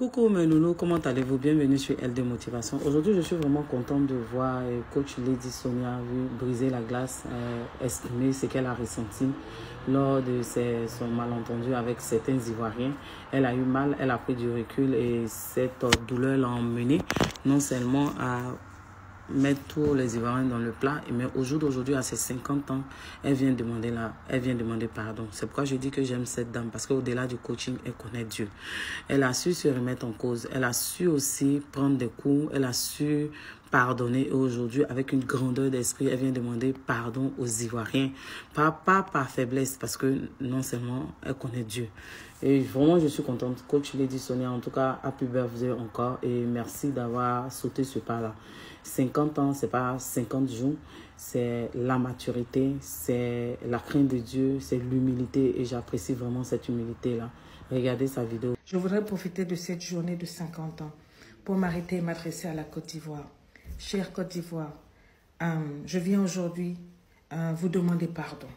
Coucou mes nounous, comment allez-vous? Bienvenue sur LD Motivation. Aujourd'hui, je suis vraiment contente de voir coach Lady Sonia briser la glace, exprimer ce qu'elle a ressenti lors de son malentendu avec certains Ivoiriens. Elle a eu mal, elle a pris du recul et cette douleur l'a emmenée non seulement à mettre tous les Ivoiriens dans le plat, mais au jour d'aujourd'hui, à ses 50 ans, elle vient demander pardon. C'est pourquoi je dis que j'aime cette dame, parce qu'au-delà du coaching, elle connaît Dieu. Elle a su se remettre en cause, elle a su aussi prendre des coups, elle a su pardonner. Et aujourd'hui, avec une grandeur d'esprit, elle vient demander pardon aux Ivoiriens. Pas par faiblesse, parce que non seulement elle connaît Dieu. Et vraiment, je suis contente. Coach Lady Sonia, en tout cas, happy birthday encore. Et merci d'avoir sauté ce pas-là. 50 ans, c'est pas 50 jours. C'est la maturité, c'est la crainte de Dieu, c'est l'humilité. Et j'apprécie vraiment cette humilité-là. Regardez sa vidéo. Je voudrais profiter de cette journée de 50 ans pour m'arrêter et m'adresser à la Côte d'Ivoire. Chère Côte d'Ivoire, je viens aujourd'hui vous demander pardon.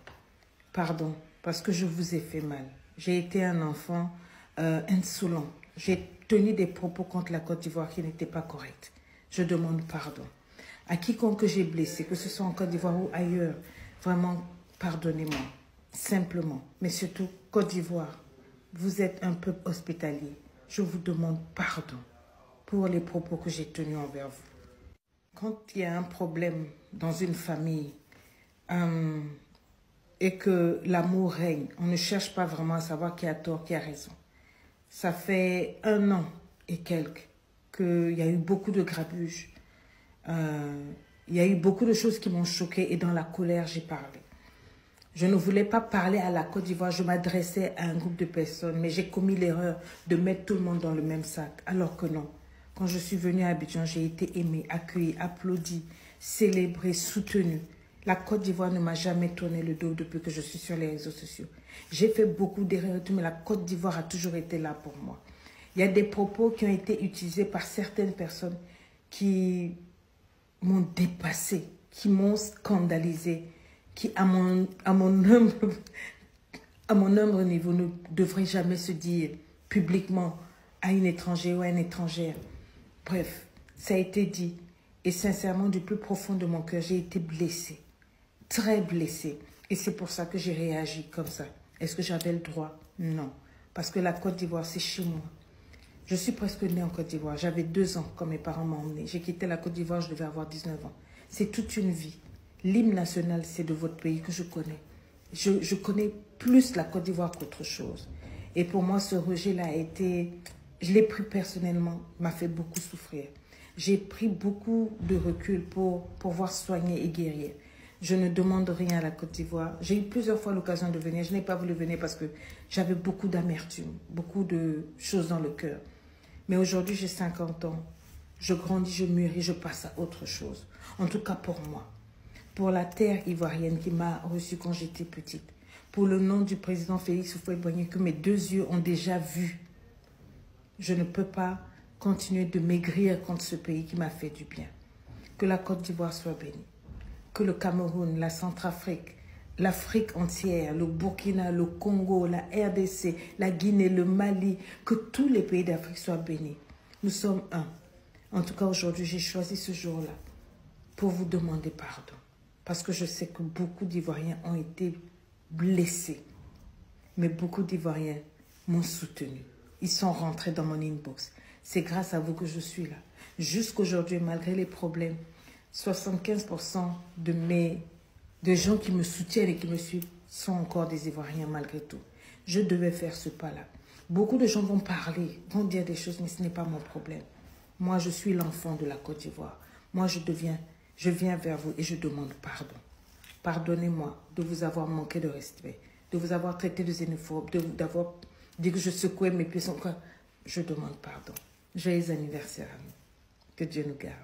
Pardon, parce que je vous ai fait mal. J'ai été un enfant insolent. J'ai tenu des propos contre la Côte d'Ivoire qui n'étaient pas corrects. Je demande pardon. À quiconque j'ai blessé, que ce soit en Côte d'Ivoire ou ailleurs, vraiment, pardonnez-moi. Simplement. Mais surtout, Côte d'Ivoire, vous êtes un peuple hospitalier. Je vous demande pardon pour les propos que j'ai tenus envers vous. Quand il y a un problème dans une famille et que l'amour règne, on ne cherche pas vraiment à savoir qui a tort, qui a raison. Ça fait 1 an et quelques qu'il y a eu beaucoup de grabuge. Il y a eu beaucoup de choses qui m'ont choquée et dans la colère, j'ai parlé. Je ne voulais pas parler à la Côte d'Ivoire, je m'adressais à un groupe de personnes, mais j'ai commis l'erreur de mettre tout le monde dans le même sac, alors que non. Quand je suis venue à Abidjan, j'ai été aimée, accueillie, applaudie, célébrée, soutenue. La Côte d'Ivoire ne m'a jamais tourné le dos depuis que je suis sur les réseaux sociaux. J'ai fait beaucoup d'erreurs, mais la Côte d'Ivoire a toujours été là pour moi. Il y a des propos qui ont été utilisés par certaines personnes qui m'ont dépassée, qui m'ont scandalisée, qui, à mon humble niveau, ne devrait jamais se dire publiquement à une étrangère ou à une étrangère. Bref, ça a été dit. Et sincèrement, du plus profond de mon cœur, j'ai été blessée, très blessée. Et c'est pour ça que j'ai réagi comme ça. Est-ce que j'avais le droit? Non. Parce que la Côte d'Ivoire, c'est chez moi. Je suis presque née en Côte d'Ivoire. J'avais 2 ans quand mes parents m'ont emmenée. J'ai quitté la Côte d'Ivoire, je devais avoir 19 ans. C'est toute une vie. L'hymne national, c'est de votre pays que je connais. Je connais plus la Côte d'Ivoire qu'autre chose. Et pour moi, ce rejet-là a été... Je l'ai pris personnellement, m'a fait beaucoup souffrir. J'ai pris beaucoup de recul pour pouvoir soigner et guérir. Je ne demande rien à la Côte d'Ivoire. J'ai eu plusieurs fois l'occasion de venir. Je n'ai pas voulu venir parce que j'avais beaucoup d'amertume, beaucoup de choses dans le cœur. Mais aujourd'hui, j'ai 50 ans. Je grandis, je mûris, je passe à autre chose. En tout cas pour moi. Pour la terre ivoirienne qui m'a reçue quand j'étais petite. Pour le nom du président Félix Houphouët-Boigny que mes 2 yeux ont déjà vu. Je ne peux pas continuer de maigrir contre ce pays qui m'a fait du bien. Que la Côte d'Ivoire soit bénie. Que le Cameroun, la Centrafrique, l'Afrique entière, le Burkina, le Congo, la RDC, la Guinée, le Mali, que tous les pays d'Afrique soient bénis. Nous sommes un. En tout cas, aujourd'hui, j'ai choisi ce jour-là pour vous demander pardon. Parce que je sais que beaucoup d'Ivoiriens ont été blessés. Mais beaucoup d'Ivoiriens m'ont soutenu. Ils sont rentrés dans mon inbox. C'est grâce à vous que je suis là. Jusqu'aujourd'hui, malgré les problèmes, 75% de gens qui me soutiennent et qui me suivent sont encore des Ivoiriens malgré tout. Je devais faire ce pas-là. Beaucoup de gens vont parler, vont dire des choses, mais ce n'est pas mon problème. Moi, je suis l'enfant de la Côte d'Ivoire. Moi, je viens vers vous et je demande pardon. Pardonnez-moi de vous avoir manqué de respect, de vous avoir traité de xénophobe, d'avoir dit que je secouais mes pieds. Je demande pardon. Joyeux anniversaire à nous. Que Dieu nous garde.